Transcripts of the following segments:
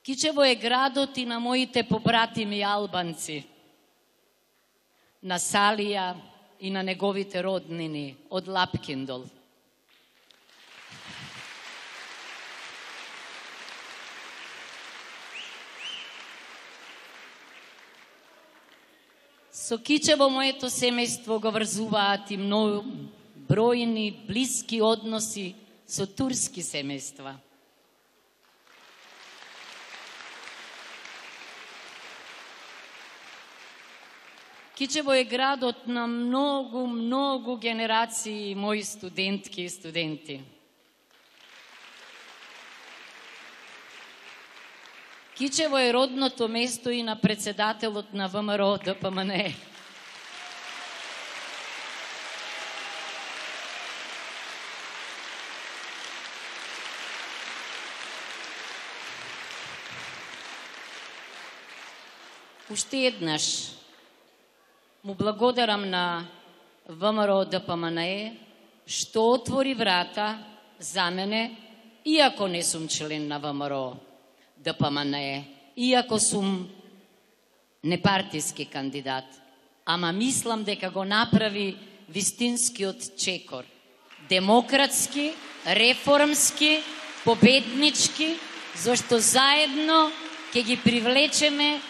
Кичево е градот и на моите побратими албанци, на Салија и на неговите роднини од Лапкиндол. Со Кичево моето семејство го врзуваат и многу бројни блиски односи со турски семејства. Кичево е градот на многу генерации мои студентки и студенти. Кичево е родното место и на председателот на ВМРО ДПМНЕ. Уште еднаш му благодарам на ВМРО ДПМНЕ што отвори врата за мене, иако не сум член на ВМРО ДПМНЕ, иако сум непартиски кандидат, ама мислам дека го направи вистинскиот чекор. Демократски, реформски, победнички, зашто заедно ќе ги привлечеме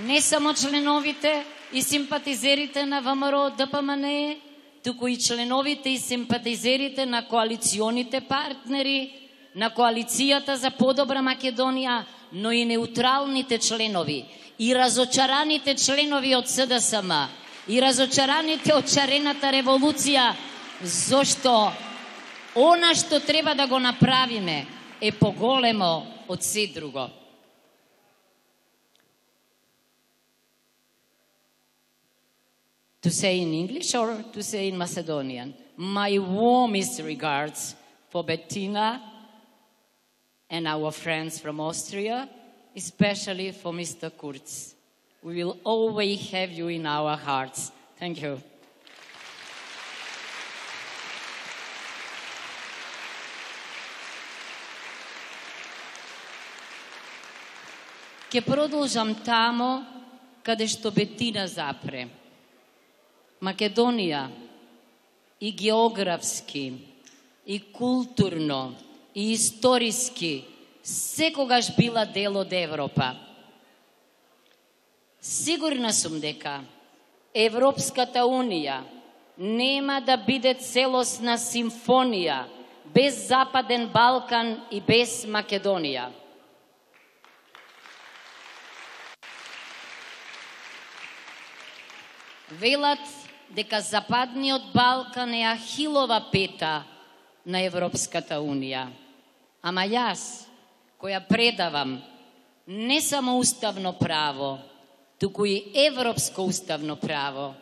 не само членовите и симпатизерите на ВМРО ДПМНЕ, туку и членовите и симпатизерите на коалиционите партнери, на коалицијата за подобра Македонија, но и неутралните членови, и разочараните членови од СДСМ, и разочараните од шарената револуција, зашто она што треба да го направиме е поголемо од се друго. To say in English or to say in Macedonian? My warmest regards for Bettina and our friends from Austria, especially for Mr. Kurz. We will always have you in our hearts. Thank you. Ке продолжам тамо каде што Бетина запре. Македонија и географски, и културно, и историски секогаш била дел од Европа. Сигурна сум дека Европската Унија нема да биде целосна симфонија без Западен Балкан и без Македонија. Велат дека Западниот Балкан е Ахилова пета на Европската Унија. Ама јас, која предавам не само уставно право, туку и европско уставно право,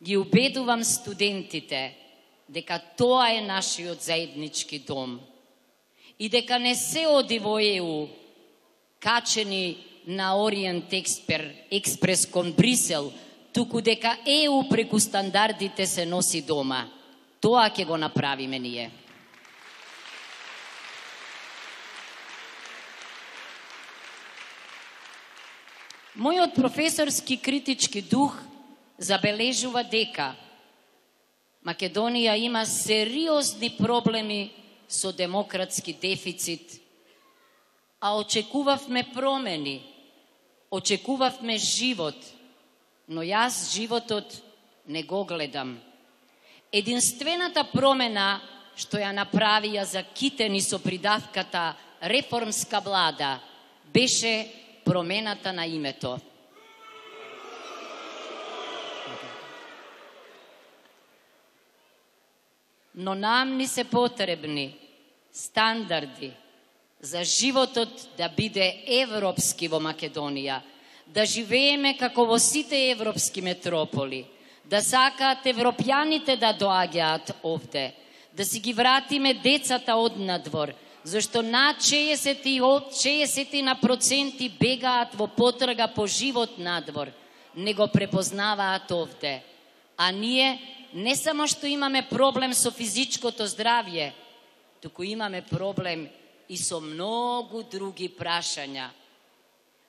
ги убедувам студентите дека тоа е нашиот заеднички дом и дека не се оди во ЕУ качени на Ориент експрес кон Брисел, туку дека ЕУ преку стандардите се носи дома. Тоа ќе го направиме ние. Мојот професорски критички дух забележува дека Македонија има сериозни проблеми со демократски дефицит, а очекувавме промени, очекувавме живот, но јас животот не го гледам. Единствената промена што ја направија за китени со придавката реформска влада беше промената на името. Но нам ни се потребни стандарди за животот да биде европски во Македонија, да живееме како во сите европски метрополи, да сакаат европјаните да доаѓаат овде, да си ги вратиме децата од надвор, зашто над 60% бегаат во потрага по живот надвор, не го препознаваат овде. А ние не само што имаме проблем со физичкото здравје, туку имаме проблем и со многу други прашања.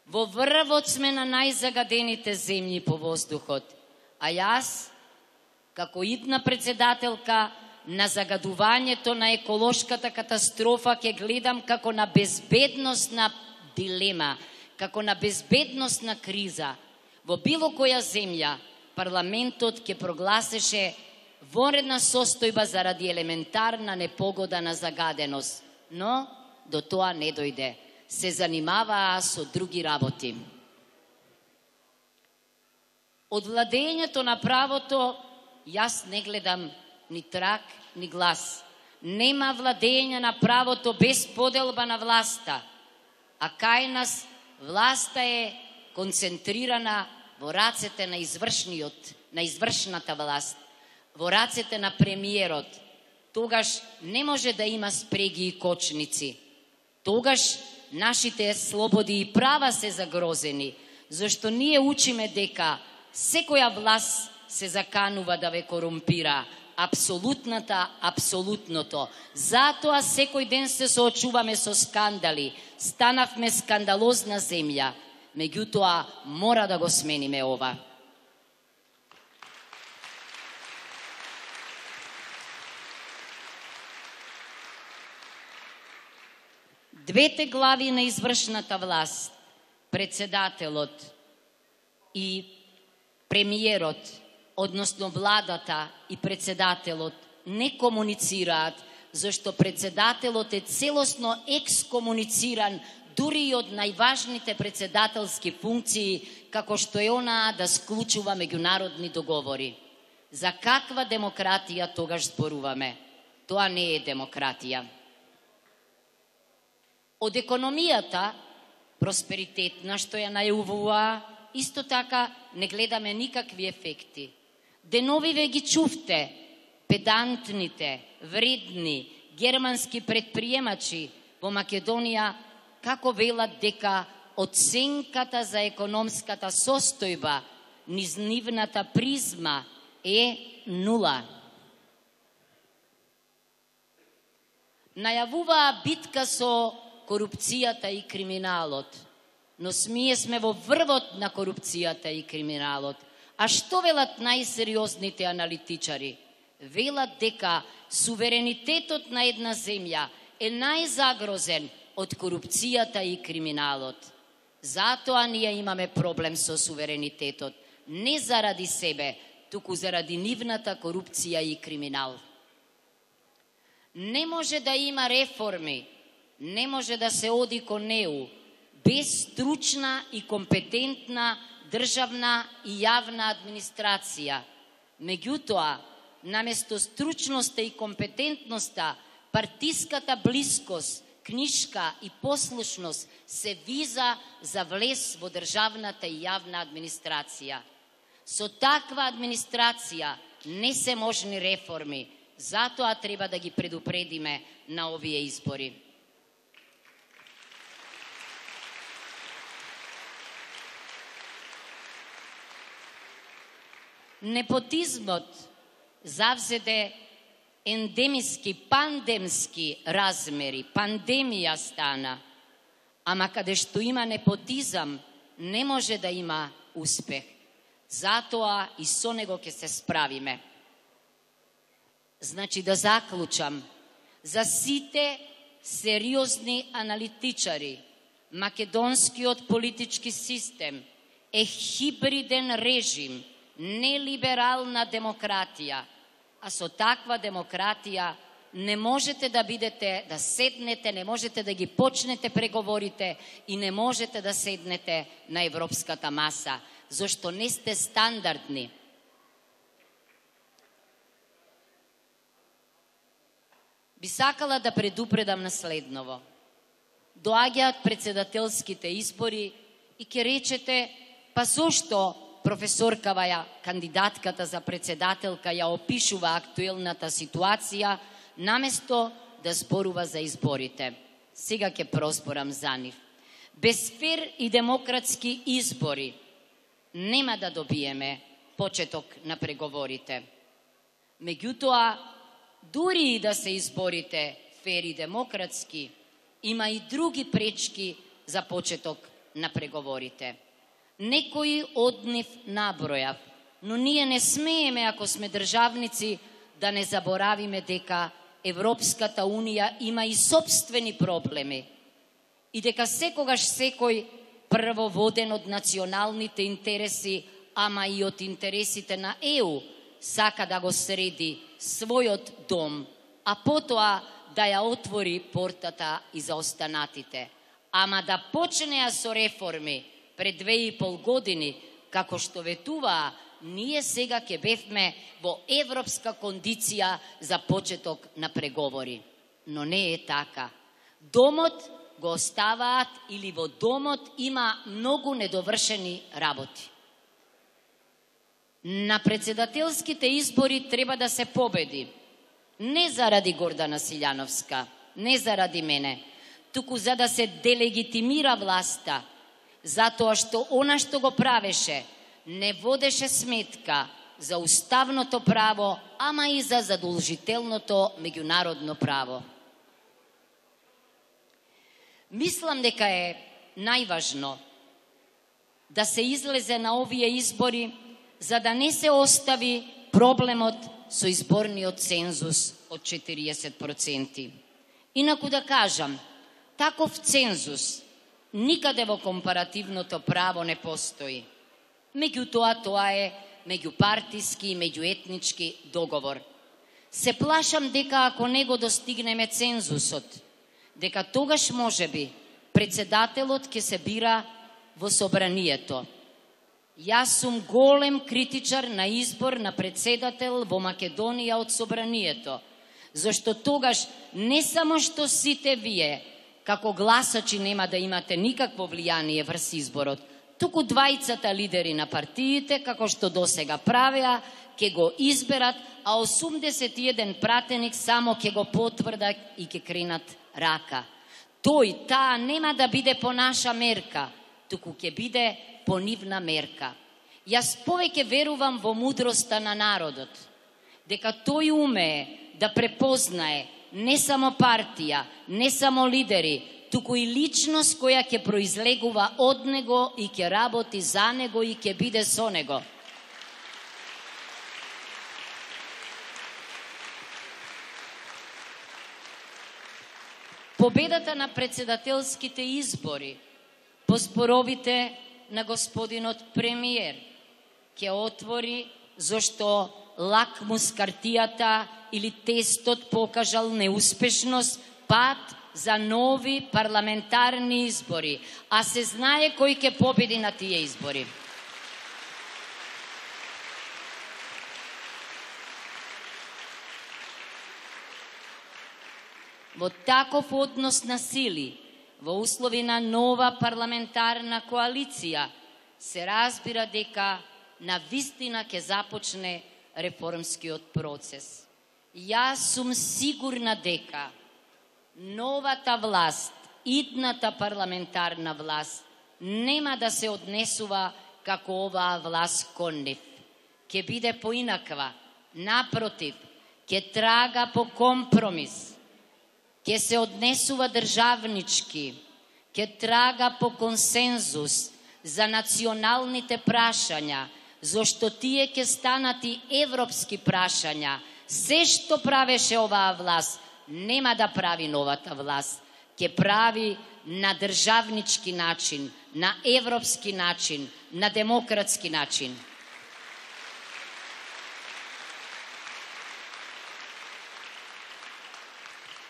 Во врвот сме на најзагадените земји по воздухот, а јас, како идна председателка на загадувањето на еколошката катастрофа, ќе гледам како на безбедносна дилема, како на безбедносна криза. Во било која земја парламентот ќе прогласеше вонредна состојба заради елементарна непогода на загаденост, но до тоа не дојде. Се занимаваа со други работи. Од владењето на правото јас не гледам ни трак, ни глас. Нема владење на правото без поделба на власта, а кај нас власта е концентрирана во рацете на извршната власт, во рацете на премиерот. Тогаш не може да има спреги и кочници. Тогаш нашите слободи и права се загрозени, зашто ние учиме дека секоја власт се заканува да ве корумпира, апсолутната, апсолутното. Затоа секој ден се соочуваме со скандали, станавме скандалозна земја, меѓутоа мора да го смениме ова. Двете глави на извршната власт, председателот и премиерот, односно владата и председателот, не комуницираат, зашто председателот е целосно екскомунициран дури и од најважните председателски функции, како што е онаа да склучува меѓународни договори. За каква демократија тогаш зборуваме? Тоа не е демократија. Од економијата, просперитетна, што ја најувува, исто така не гледаме никакви ефекти. Деновиве ги чувте педантните, вредни, германски предприемачи во Македонија како велат дека оценката за економската состојба низ нивната призма е 0. Најавуваа битка со корупцијата и криминалот, но ние сме во врвот на корупцијата и криминалот. А што велат најсериозните аналитичари? Велат дека суверенитетот на една земја е најзагрозен од корупцијата и криминалот. Затоа ние имаме проблем со суверенитетот, не заради себе, туку заради нивната корупција и криминал. Не може да има реформи, не може да се оди кон неу без стручна и компетентна државна и јавна администрација. Меѓутоа, наместо стручноста и компетентноста, партиската блискост, книшка и послушност се виза за влез во државната и јавна администрација. Со таква администрација не се можни реформи, затоа треба да ги предупредиме на овие избори. Непотизмот завзеде ендемиски, пандемски размери, пандемија стана, ама каде што има непотизам, не може да има успех. Затоа и со него ќе се справиме. Значи да заклучам, за сите сериозни аналитичари, македонскиот политички систем е хибриден режим, нелиберална демократија, а со таква демократија не можете да бидете, да седнете, не можете да ги почнете преговорите и не можете да седнете на европската маса, зашто не сте стандардни. Би сакала да предупредам на следново. Доаѓаат председателските избори и ќе речете, па зошто професоркава ја, кандидатката за председателка, ја опишува актуелната ситуација, наместо да зборува за изборите. Сега ќе проспорам за нив. Без фер и демократски избори нема да добиеме почеток на преговорите. Меѓутоа, дури и да се изборите фер и демократски, има и други пречки за почеток на преговорите. Некои од нив набројав, но ние не смееме, ако сме државници, да не заборавиме дека Европската Унија има и собствени проблеми и дека секогаш секој прво воден од националните интереси, ама и од интересите на ЕУ, сака да го среди својот дом, а потоа да ја отвори портата и за останатите. Ама да почнеа со реформи пред 2,5 години, како што ветуваа, ние сега ќе бевме во европска кондиција за почеток на преговори. Но не е така. Домот го оставаат или во домот има многу недовршени работи. На председателските избори треба да се победи. Не заради Гордана Силјановска, не заради мене, туку за да се делегитимира власта, затоа што она што го правеше не водеше сметка за уставното право, ама и за задолжителното меѓународно право. Мислам дека е најважно да се излезе на овие избори за да не се остави проблемот со изборниот цензус од 40%. Инаку да кажам, таков цензус никаде во компаративното право не постои. Меѓутоа, тоа е меѓупартиски и меѓуетнички договор. Се плашам дека ако не го достигнеме цензусот, дека тогаш можеби председателот ќе се бира во собранието. Јас сум голем критичар на избор на председател во Македонија од собранието, зашто тогаш не само што сите вие, како гласачи, нема да имате никакво влијание врз изборот, туку двајцата лидери на партиите, како што досега правеа, ќе го изберат, а 81 пратеник само ќе го потврдат и ќе кренат рака. Таа нема да биде по наша мерка, туку ќе биде по нивна мерка. Јас повеќе верувам во мудроста на народот, дека тој умее да препознае не само партија, не само лидери, туку и личност која ќе произлегува од него и ќе работи за него и ќе биде со него. Победата на председателските избори по зборовите на господинот премиер ќе отвори зашто лакмус картијата или тестот покажал неуспешност, пат за нови парламентарни избори, а се знае кој ќе победи на тие избори. Во таков однос на сили, во услови на нова парламентарна коалиција, се разбира дека на вистина ќе започне реформскиот процес. Јас сум сигурна дека новата власт, идната парламентарна власт, нема да се однесува како оваа власт кон нив. Ќе биде поинаква, напротив, ќе трага по компромис, ќе се однесува државнички, ќе трага по консензус за националните прашања, зашто тие ќе станат и европски прашања. Се што правеше оваа власт, нема да прави новата власт. Ќе прави на државнички начин, на европски начин, на демократски начин.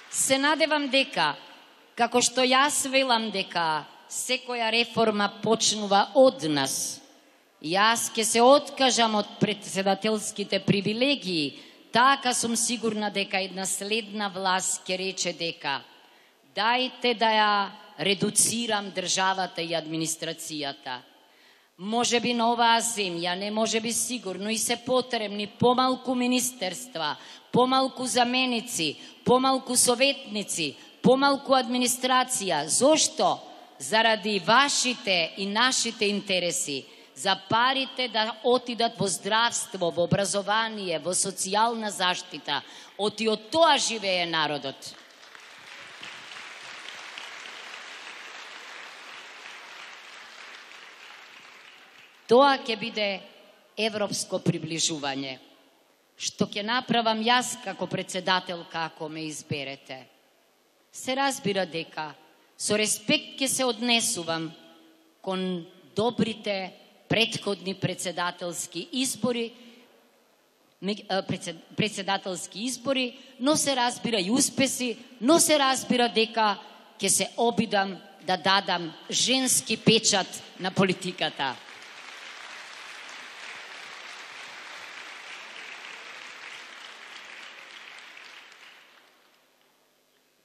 Се надевам дека, како што јас велам дека секоја реформа почнува од нас, јас ќе се откажам од председателските привилегии, така сум сигурна дека една следна власт ќе рече дека дајте да ја редуцирам државата и администрацијата. Може би на оваа земја, не може би сигурно и се потребни помалку министерства, помалку заменици, помалку советници, помалку администрација. Зошто? Заради вашите и нашите интереси. За парите да отидат во здравство, во образование, во социјална заштита. Оти од тоа живее народот. Тоа ќе биде европско приближување, што ќе направам јас како председателка ако ме изберете. Се разбира дека со респект ќе се однесувам кон добрите предходни председателски избори, но се разбира и успеси, но се разбира дека ќе се обидам да дадам женски печат на политиката.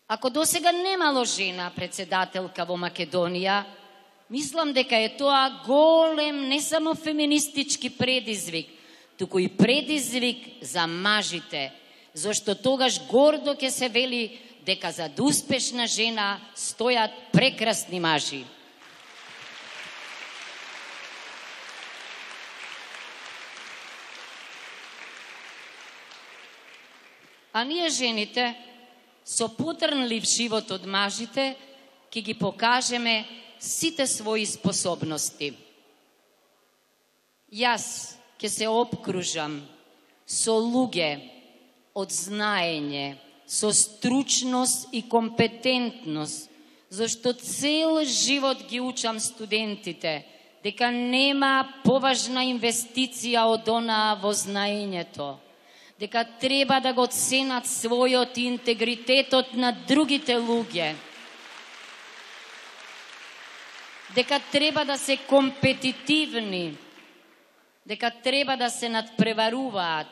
Ако досега немало жена председателка во Македонија, мислам дека е тоа голем не само феминистички предизвик, туку и предизвик за мажите, зашто тогаш гордо ќе се вели дека зад успешна жена стојат прекрасни мажи. А ние жените, со потрнлив живот од мажите, ќе ги покажеме сите своји способности. Јас ќе се обкружам со луѓе од знаење, со стручност и компетентност, зашто цел живот ги учам студентите дека нема поважна инвестиција од онаа во знаењето, дека треба да го ценат својот интегритетот на другите луѓе, дека треба да се компетитивни, дека треба да се надпреваруваат,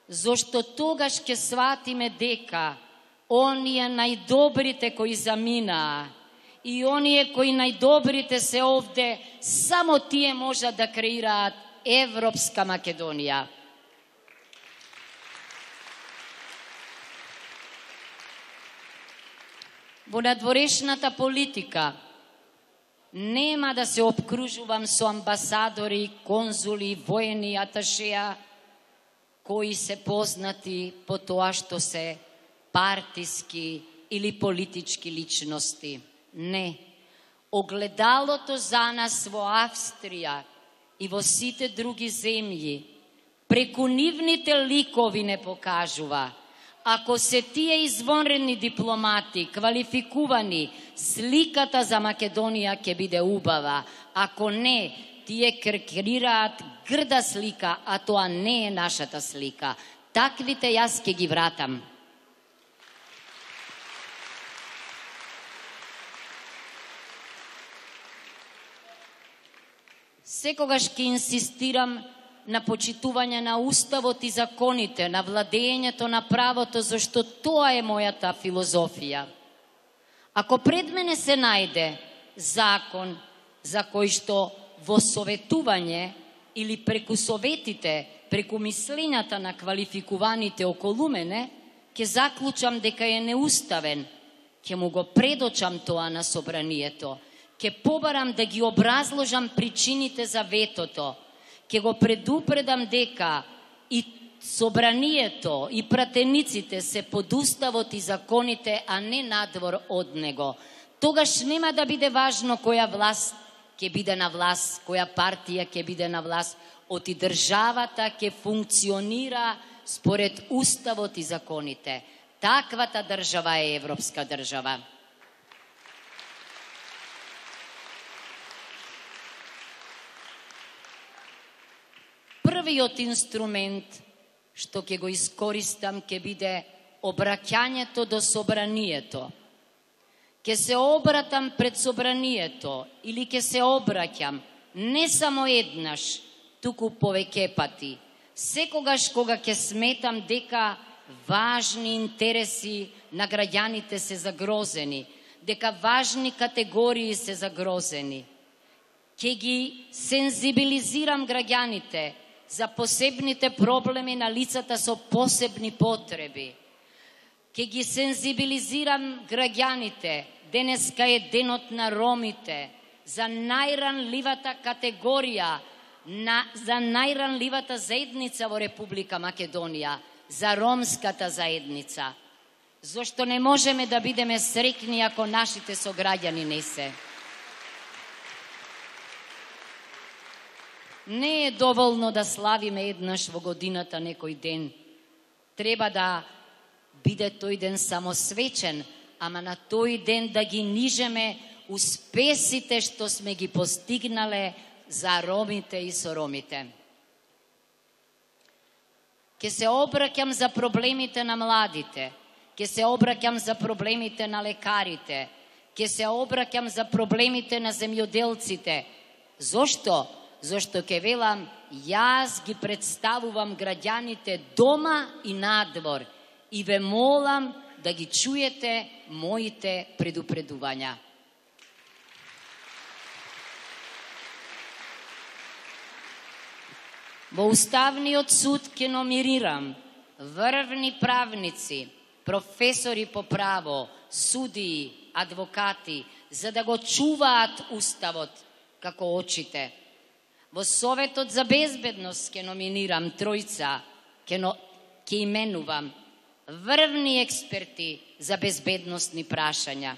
зашто тогаш ќе сватиме дека оние најдобрите кои заминаа и оние кои најдобрите се овде, само тие можат да креираат Европска Македонија. Во надворешната политика нема да се обкружувам со амбасадори, конзули, воени аташеа, кои се познати по тоа што се партиски или политички личности. Не. Огледалото за нас во Австрија и во сите други земји, преку нивните ликови не покажува. Ако се тие извонредни дипломати, квалификувани, сликата за Македонија ќе биде убава. Ако не, тие креираат грда слика, а тоа не е нашата слика. Таквите јас ќе ги вратам. Секогаш ќе инсистирам на почитување на уставот и законите, на владењето на правото, зашто тоа е мојата филозофија. Ако пред мене се најде закон за кој што во советување или преку советите, преку мислењата на квалификуваните околу мене, ќе заклучам дека е неуставен, ќе му го предочам тоа на собранието, ќе побарам да ги образложам причините за ветото, ќе го предупредам дека и собранието и пратениците се под уставот и законите, а не надвор од него. Тогаш нема да биде важно која власт ќе биде на власт, која партија ќе биде на власт, оти државата ќе функционира според уставот и законите. Таквата држава е европска држава. Првиот инструмент што ќе го искористам ќе биде обраќањето до собранието. Ќе се обратам пред собранието или ќе се обраќам не само еднаш, туку повеќе пати. Секогаш кога ќе сметам дека важни интереси на граѓаните се загрозени, дека важни категории се загрозени, ќе ги сензибилизирам граѓаните за посебните проблеми на лицата со посебни потреби. Ќе ги сензибилизирам граѓаните, денеска е денот на ромите, за најранливата категорија, за најранливата заедница во Република Македонија, за ромската заедница. Зошто не можеме да бидеме среќни ако нашите сограѓани не се? Не е доволно да славиме еднаш во годината некој ден. Треба да биде тој ден само свечен, ама на тој ден да ги нижеме успесите што сме ги постигнале за ромите и со ромите. Ке се обраќам за проблемите на младите, ке се обраќам за проблемите на лекарите, ке се обраќам за проблемите на земјоделците. Зошто? Зошто ке велам, јас ги представувам граѓаните дома и надвор и ве молам да ги чуете моите предупредувања. Во Уставниот суд ќе номинирам врвни правници, професори по право, судии, адвокати, за да го чуваат Уставот како очите. Во Советот за безбедност ќе номинирам тројца, ќе именувам врвни експерти за безбедносни прашања.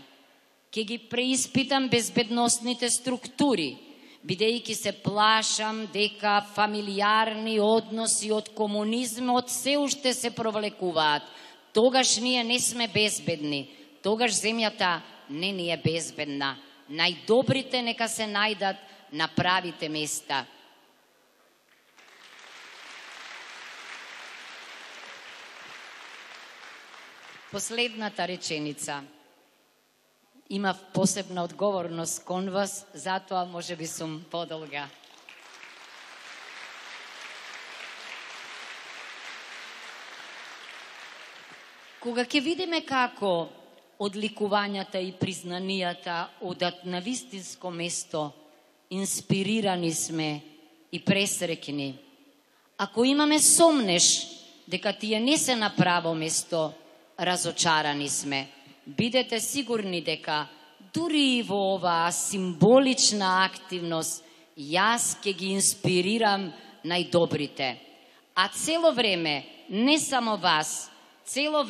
Ќе ги преиспитам безбедносните структури, бидејќи се плашам дека фамилиарни односи од комунизмот се уште се провлекуваат. Тогаш ние не сме безбедни, тогаш земјата не ни е безбедна. Најдобрите нека се најдат на правите места. Последната реченица. Имав посебна одговорност кон вас, затоа може би сум подолга. Кога ќе видиме како одликувањата и признанијата одат на вистинско место, инспирирани сме и пресрекни. Ако имаме сомнеш дека тие не се на право место, разочарани сме. Бидете сигурни дека дури и во оваа символична активност јас ќе ги инспирирам најдобрите. А цело време, не само вас, цело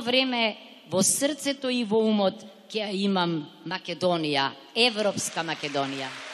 време во срцето и во умот ќе имам Македонија, Европска Македонија.